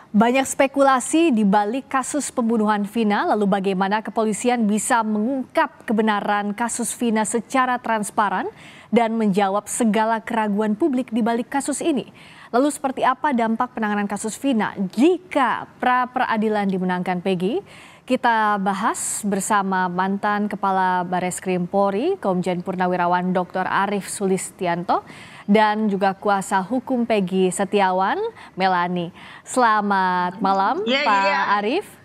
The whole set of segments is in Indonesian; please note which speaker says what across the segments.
Speaker 1: Banyak spekulasi di balik kasus pembunuhan Vina, lalu bagaimana kepolisian bisa mengungkap kebenaran kasus Vina secara transparan dan menjawab segala keraguan publik di balik kasus ini. Lalu seperti apa dampak penanganan kasus Vina jika pra-peradilan dimenangkan Peggy? Kita bahas bersama mantan Kepala Bareskrim Polri, Komjen Purnawirawan Dr. Arief Sulistianto, dan juga kuasa hukum Peggy Setiawan, Melani. Selamat malam, Pak Arief.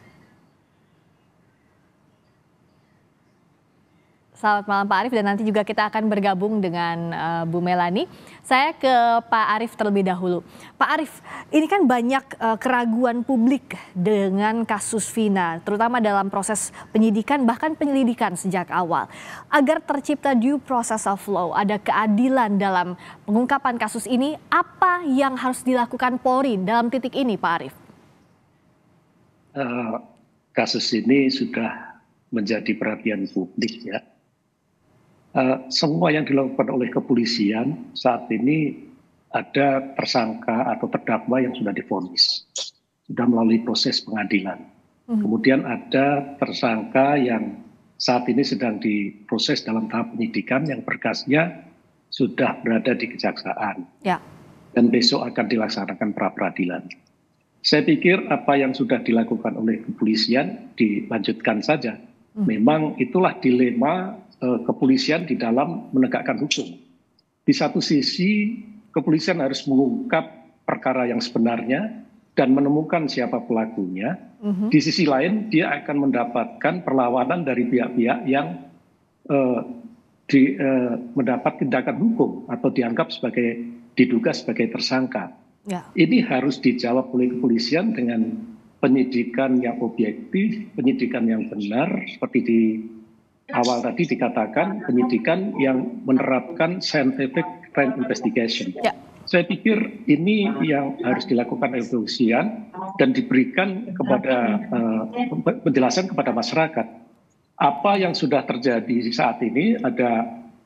Speaker 1: Selamat malam Pak Arief, dan nanti juga kita akan bergabung dengan Bu Melani. Saya ke Pak Arief terlebih dahulu. Pak Arief, ini kan banyak keraguan publik dengan kasus Vina, terutama dalam proses penyidikan bahkan penyelidikan sejak awal. Agar tercipta due process of law, ada keadilan dalam pengungkapan kasus ini, apa yang harus dilakukan Polri dalam titik ini Pak Arief?
Speaker 2: Kasus ini sudah menjadi perhatian publik ya. Semua yang dilakukan oleh kepolisian saat ini ada tersangka atau terdakwa yang sudah divonis, sudah melalui proses pengadilan. Kemudian ada tersangka yang saat ini sedang diproses dalam tahap penyidikan yang berkasnya sudah berada di kejaksaan. Ya. Dan besok akan dilaksanakan pra-peradilan. Saya pikir apa yang sudah dilakukan oleh kepolisian dilanjutkan saja. Memang itulah dilema kepolisian di dalam menegakkan hukum. Di satu sisi kepolisian harus mengungkap perkara yang sebenarnya dan menemukan siapa pelakunya. Di sisi lain dia akan mendapatkan perlawanan dari pihak-pihak yang mendapat tindakan hukum atau dianggap diduga sebagai tersangka. Ya. Ini harus dijawab oleh kepolisian dengan penyidikan yang objektif, penyidikan yang benar, seperti di awal tadi dikatakan penyidikan yang menerapkan scientific crime investigation. Ya. Saya pikir ini yang harus dilakukan oleh kepolisian dan diberikan kepada penjelasan kepada masyarakat. Apa yang sudah terjadi saat ini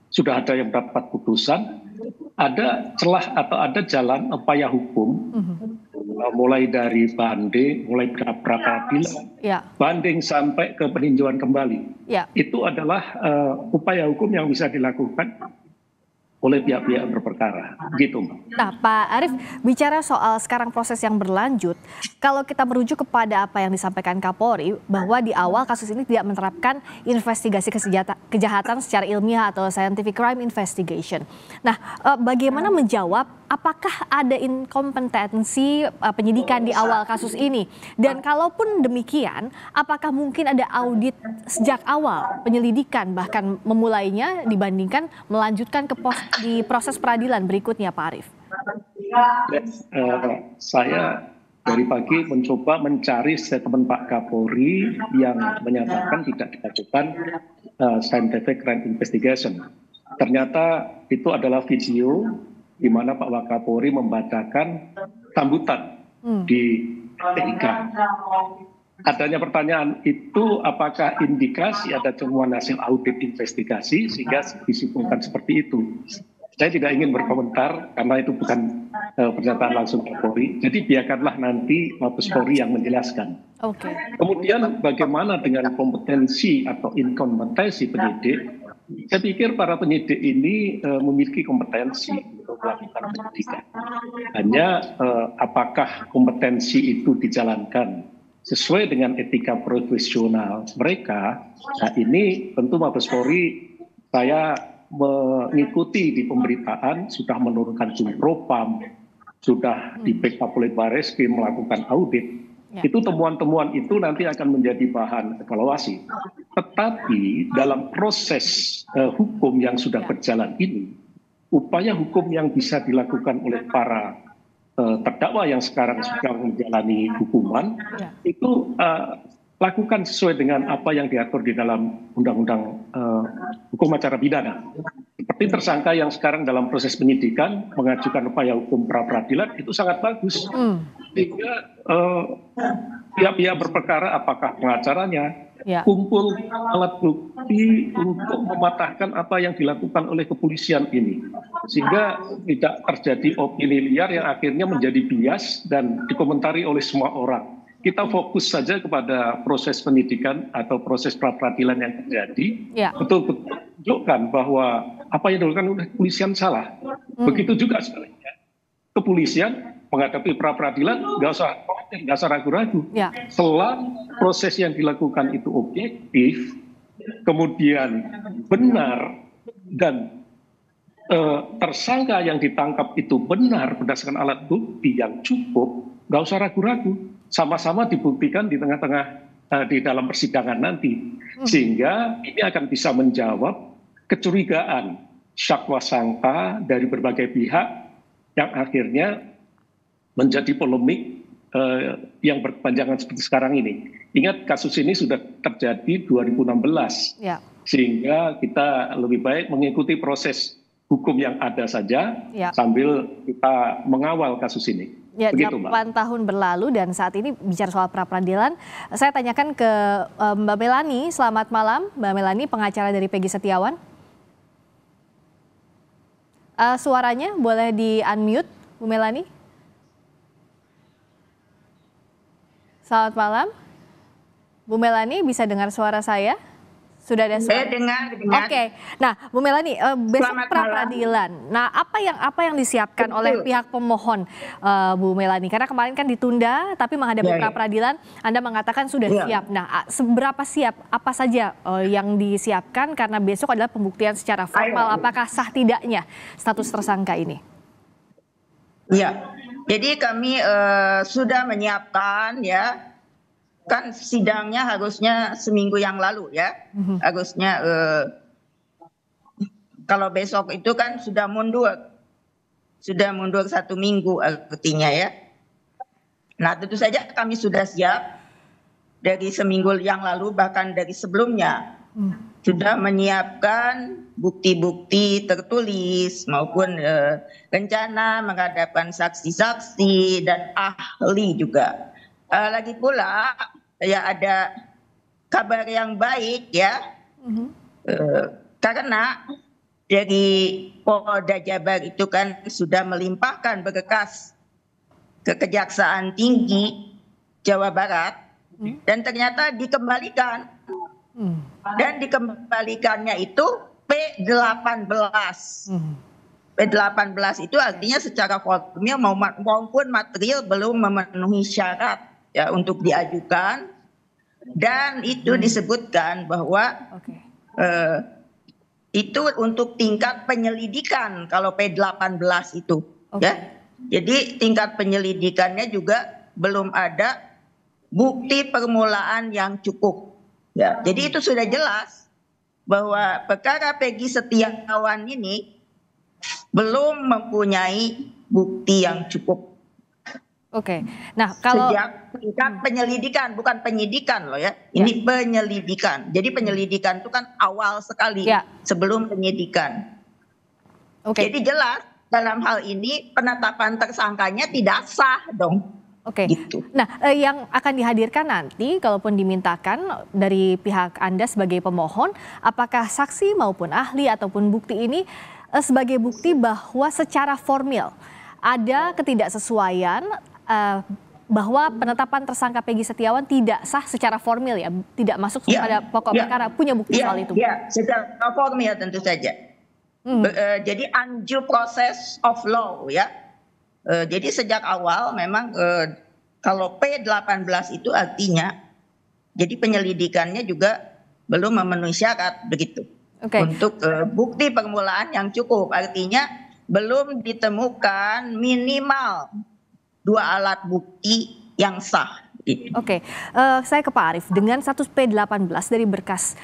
Speaker 2: sudah ada yang mendapat putusan, ada celah atau ada jalan upaya hukum. Mulai dari banding, mulai pra-peradilan, banding sampai ke peninjauan kembali. Itu adalah upaya hukum yang bisa dilakukan oleh pihak-pihak yang berperkara, gitu Mbak.
Speaker 1: Nah Pak Arief, bicara soal sekarang proses yang berlanjut, kalau kita merujuk kepada apa yang disampaikan Kapolri, bahwa di awal kasus ini tidak menerapkan investigasi kejahatan secara ilmiah atau scientific crime investigation. Nah bagaimana menjawab apakah ada inkompetensi penyidikan di awal kasus ini? Dan kalaupun demikian, apakah mungkin ada audit sejak awal penyelidikan bahkan memulainya dibandingkan melanjutkan di proses peradilan berikutnya Pak Arief?
Speaker 2: Saya dari pagi mencoba mencari statement Pak Kapolri yang menyatakan tidak dilakukan scientific crime investigation. Ternyata itu adalah video di mana Pak Wakapolri membacakan sambutan di TIK. Adanya pertanyaan itu apakah indikasi ada temuan hasil audit investigasi sehingga disimpulkan seperti itu. Saya tidak ingin berkomentar karena itu bukan pernyataan langsung Kapolri. Jadi biarkanlah nanti Mabes Polri yang menjelaskan. Kemudian bagaimana dengan kompetensi atau inkompetensi penyidik? Saya pikir para penyidik ini memiliki kompetensi untuk melakukan penyidikan. Hanya apakah kompetensi itu dijalankan sesuai dengan etika profesional mereka? Nah ini tentu Mabes Polri, saya mengikuti di pemberitaan sudah menurunkan Jumropam, sudah di backup oleh Bareskrim melakukan audit. Itu temuan-temuan itu nanti akan menjadi bahan evaluasi. Tetapi dalam proses hukum yang sudah berjalan ini, upaya hukum yang bisa dilakukan oleh para terdakwa yang sekarang sedang menjalani hukuman, itu lakukan sesuai dengan apa yang diatur di dalam Undang-Undang Hukum Acara Pidana. Seperti tersangka yang sekarang dalam proses penyidikan mengajukan upaya hukum pra-peradilan itu sangat bagus. Sehingga pihak-pihak berperkara apakah pengacaranya,
Speaker 1: Ya.
Speaker 2: kumpul alat bukti untuk mematahkan apa yang dilakukan oleh kepolisian ini, sehingga tidak terjadi opini liar yang akhirnya menjadi bias dan dikomentari oleh semua orang. Kita fokus saja kepada proses penyidikan atau proses pra-peradilan yang terjadi,
Speaker 1: Ya.
Speaker 2: betul-betul menunjukkan bahwa apa yang dilakukan oleh kepolisian salah. Begitu juga sebaliknya, kepolisian menghadapi pra-peradilan nggak usah ragu-ragu.
Speaker 1: Ya.
Speaker 2: Selama proses yang dilakukan itu objektif, kemudian benar, dan tersangka yang ditangkap itu benar berdasarkan alat bukti yang cukup, nggak usah ragu-ragu. Sama-sama dibuktikan di tengah-tengah di dalam persidangan nanti, sehingga ini akan bisa menjawab kecurigaan syakwa sangka dari berbagai pihak yang akhirnya menjadi polemik yang berkepanjangan seperti sekarang ini. Ingat, kasus ini sudah terjadi 2016,
Speaker 1: Ya.
Speaker 2: sehingga kita lebih baik mengikuti proses hukum yang ada saja,
Speaker 1: Ya.
Speaker 2: sambil kita mengawal kasus ini.
Speaker 1: Ya,
Speaker 2: Begitu,
Speaker 1: 8 tahun berlalu dan saat ini bicara soal pra-peradilan, saya tanyakan ke Mbak Melani. Selamat malam, Mbak Melani, pengacara dari Peggy Setiawan. Suaranya boleh di-unmute, Bu Melani? Selamat malam. Bu Melani, bisa dengar suara saya? Sudah ada suara?
Speaker 3: Saya dengar.
Speaker 1: Oke. Nah, Bu Melani, besok
Speaker 3: Selamat
Speaker 1: pra-peradilan. Nah, apa yang disiapkan oleh pihak pemohon, Bu Melani? Karena kemarin kan ditunda, tapi menghadapi pra-peradilan, Anda mengatakan sudah siap. Nah, seberapa siap? Apa saja yang disiapkan? Karena besok adalah pembuktian secara formal. Apakah sah tidaknya status tersangka ini?
Speaker 3: Ya, jadi kami sudah menyiapkan, ya. Kan sidangnya harusnya seminggu yang lalu, ya. Harusnya kalau besok itu kan sudah mundur 1 minggu artinya, ya. Nah, tentu saja kami sudah siap dari seminggu yang lalu, bahkan dari sebelumnya sudah menyiapkan bukti-bukti tertulis maupun rencana menghadapkan saksi-saksi dan ahli juga. Lagi pula ya ada kabar yang baik, ya, karena dari Polda Jabar itu kan sudah melimpahkan berkas ke Kejaksaan Tinggi Jawa Barat dan ternyata dikembalikan, dan dikembalikannya itu P18. P18 itu artinya secara formil maupun material belum memenuhi syarat, ya, untuk diajukan, dan itu disebutkan bahwa itu untuk tingkat penyelidikan kalau P18 itu, ya. Jadi tingkat penyelidikannya juga belum ada bukti permulaan yang cukup, ya. Jadi itu sudah jelas bahwa perkara Peggy Setiawan ini belum mempunyai bukti yang cukup.
Speaker 1: Oke. Nah, kalau
Speaker 3: sejak tingkat penyelidikan, bukan penyidikan loh, ya. Ini penyelidikan. Jadi penyelidikan itu kan awal sekali, sebelum penyidikan. Jadi jelas dalam hal ini penetapan tersangkanya tidak sah dong. Gitu.
Speaker 1: Nah, yang akan dihadirkan nanti, kalaupun dimintakan dari pihak Anda sebagai pemohon, apakah saksi maupun ahli ataupun bukti ini sebagai bukti bahwa secara formil ada ketidaksesuaian, bahwa penetapan tersangka Peggy Setiawan tidak sah secara formil, ya, tidak masuk pada pokok perkara, punya bukti soal itu?
Speaker 3: Ya, secara formil tentu saja. Jadi undue process of law, ya. Jadi sejak awal memang kalau P18 itu artinya jadi penyelidikannya juga belum memenuhi syarat, begitu. Untuk bukti permulaan yang cukup, artinya belum ditemukan minimal 2 alat bukti yang sah.
Speaker 1: Saya ke Pak Arief, dengan status P18 dari berkas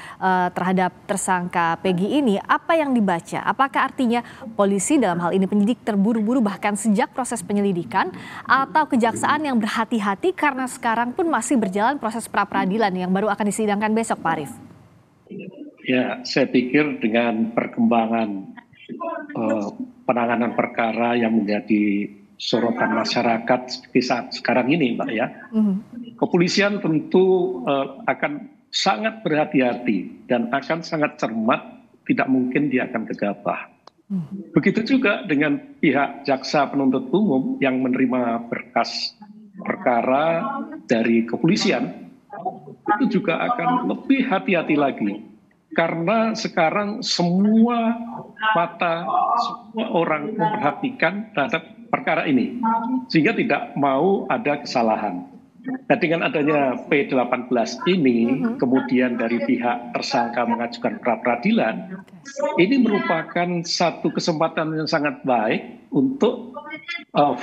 Speaker 1: terhadap tersangka Peggy ini, apa yang dibaca? Apakah artinya polisi dalam hal ini penyidik terburu-buru bahkan sejak proses penyelidikan, atau kejaksaan yang berhati-hati karena sekarang pun masih berjalan proses pra-peradilan yang baru akan disidangkan besok, Pak Arief?
Speaker 2: Ya, saya pikir dengan perkembangan penanganan perkara yang menjadi sorotan masyarakat seperti saat sekarang ini, Mbak, ya, kepolisian tentu akan sangat berhati-hati dan akan sangat cermat, tidak mungkin dia akan gegabah. Begitu juga dengan pihak jaksa penuntut umum yang menerima berkas perkara dari kepolisian, itu juga akan lebih hati-hati lagi. Karena sekarang semua mata, semua orang memperhatikan terhadap perkara ini. Sehingga tidak mau ada kesalahan. Nah, dengan adanya P18 ini, kemudian dari pihak tersangka mengajukan pra-peradilan, ini merupakan satu kesempatan yang sangat baik untuk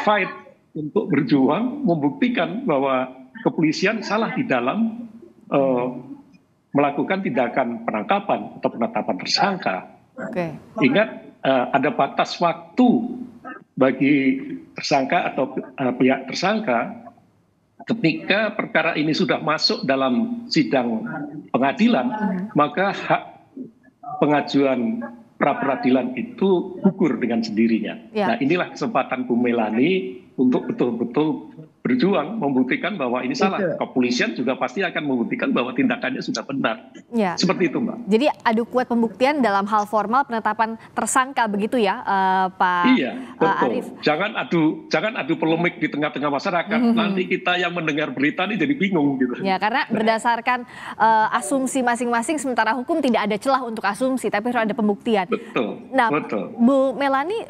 Speaker 2: fight, untuk berjuang, membuktikan bahwa kepolisian salah di dalam melakukan tindakan penangkapan atau penetapan tersangka. Ingat, ada batas waktu bagi tersangka atau pihak tersangka. Ketika perkara ini sudah masuk dalam sidang pengadilan, maka hak pengajuan pra-peradilan itu gugur dengan sendirinya. Nah, inilah kesempatan Bu Melani untuk betul-betul berjuang membuktikan bahwa ini salah. Kepolisian juga pasti akan membuktikan bahwa tindakannya sudah benar. Seperti itu, Mbak.
Speaker 1: Jadi adu kuat pembuktian dalam hal formal penetapan tersangka begitu ya, Pak
Speaker 2: betul.
Speaker 1: Arief.
Speaker 2: Jangan adu polemik di tengah-tengah masyarakat. Nanti kita yang mendengar berita ini jadi bingung gitu.
Speaker 1: Ya, karena berdasarkan asumsi masing-masing, sementara hukum tidak ada celah untuk asumsi, tapi harus ada pembuktian.
Speaker 2: Betul.
Speaker 1: Nah,
Speaker 2: betul.
Speaker 1: Bu Melani,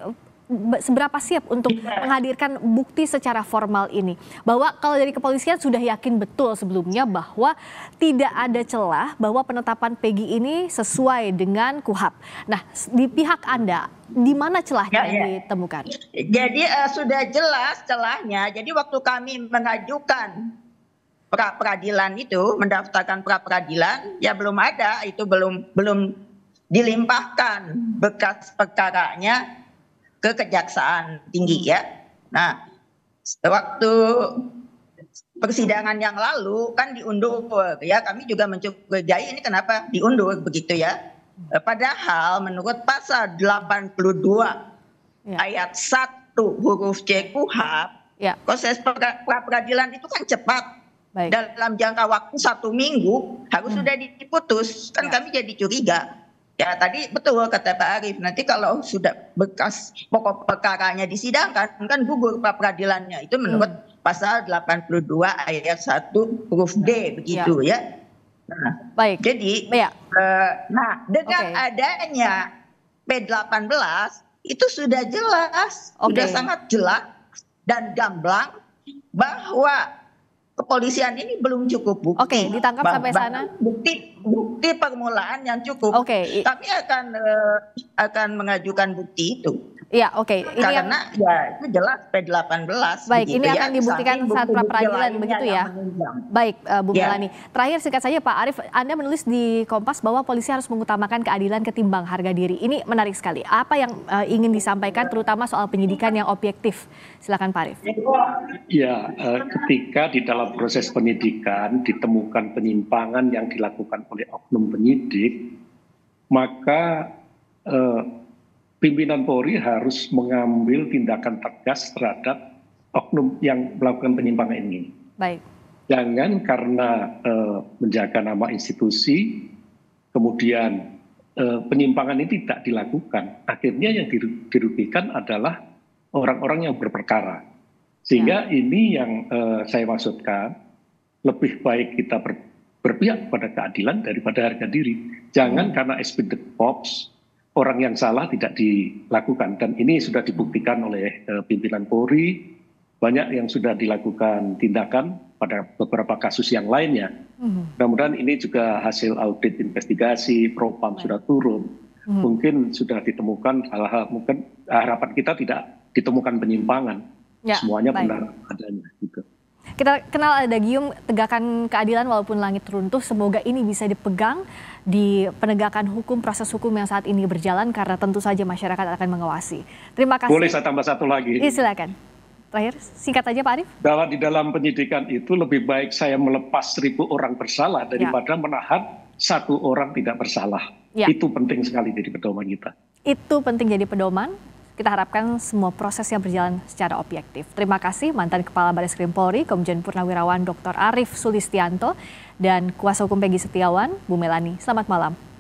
Speaker 1: seberapa siap untuk menghadirkan bukti secara formal ini? Bahwa kalau dari kepolisian sudah yakin betul sebelumnya bahwa tidak ada celah bahwa penetapan Peggy ini sesuai dengan KUHAP. Nah, di pihak Anda, di mana celahnya ditemukan?
Speaker 3: Jadi sudah jelas celahnya. Jadi waktu kami mengajukan pra-peradilan itu, mendaftarkan pra-peradilan, ya belum ada, itu belum dilimpahkan bekas perkaranya ke Kejaksaan Tinggi ya. Nah, waktu persidangan yang lalu kan diundur ya, kami juga mencurigai ini kenapa diundur begitu ya. Padahal menurut pasal 82 ayat 1 huruf C KUHAP, proses pra-peradilan itu kan cepat. Dalam jangka waktu 1 minggu harus sudah diputus. Kan kami jadi curiga. Ya tadi betul kata Pak Arief, nanti kalau sudah bekas pokok perkaranya disidangkan kan gugur pra-peradilannya. Itu menurut pasal 82 ayat 1 huruf D begitu ya. Nah, jadi dengan adanya P18 itu sudah jelas, sudah sangat jelas dan gamblang bahwa kepolisian ini belum cukup bukti.
Speaker 1: Ditangkap sampai sana.
Speaker 3: Bukti permulaan yang cukup. Kami akan mengajukan bukti itu. Karena ya itu jelas P18.
Speaker 1: Baik, ini akan dibuktikan saat pra-peradilan begitu ya. Baik, Bu Melani. Terakhir singkat saja Pak Arief, Anda menulis di Kompas bahwa polisi harus mengutamakan keadilan ketimbang harga diri. Ini menarik sekali. Apa yang ingin disampaikan terutama soal penyidikan yang objektif? Silakan Pak Arief.
Speaker 2: Ya, ketika di dalam proses penyidikan ditemukan penyimpangan yang dilakukan oleh oknum penyidik, maka pimpinan Polri harus mengambil tindakan tegas terhadap oknum yang melakukan penyimpangan ini. Jangan karena menjaga nama institusi, kemudian penyimpangan ini tidak dilakukan. Akhirnya yang dirugikan adalah orang-orang yang berperkara. Sehingga ini yang saya maksudkan, lebih baik kita berpihak pada keadilan daripada harga diri. Jangan karena expedient corps, orang yang salah tidak dilakukan. Dan ini sudah dibuktikan oleh pimpinan Polri, banyak yang sudah dilakukan tindakan pada beberapa kasus yang lainnya. Mudah-mudahan ini juga hasil audit investigasi, Propam sudah turun. Mungkin sudah ditemukan hal-hal, mungkin harapan kita tidak ditemukan penyimpangan. Semuanya benar adanya. Gitu.
Speaker 1: Kita kenal adagium tegakkan keadilan walaupun langit runtuh. Semoga ini bisa dipegang di penegakan hukum, proses hukum yang saat ini berjalan, karena tentu saja masyarakat akan mengawasi. Terima kasih.
Speaker 2: Boleh saya tambah satu lagi?
Speaker 1: Silakan. Terakhir, singkat saja Pak Arief.
Speaker 2: Bahwa di dalam penyidikan itu lebih baik saya melepas 1000 orang bersalah daripada menahan 1 orang tidak bersalah. Itu penting sekali jadi pedoman kita.
Speaker 1: Itu penting jadi pedoman. Kita harapkan semua prosesnya berjalan secara objektif. Terima kasih mantan Kepala Bareskrim Polri, Komjen Purnawirawan Dr. Arief Sulistianto, dan Kuasa Hukum Peggy Setiawan, Bu Melani. Selamat malam.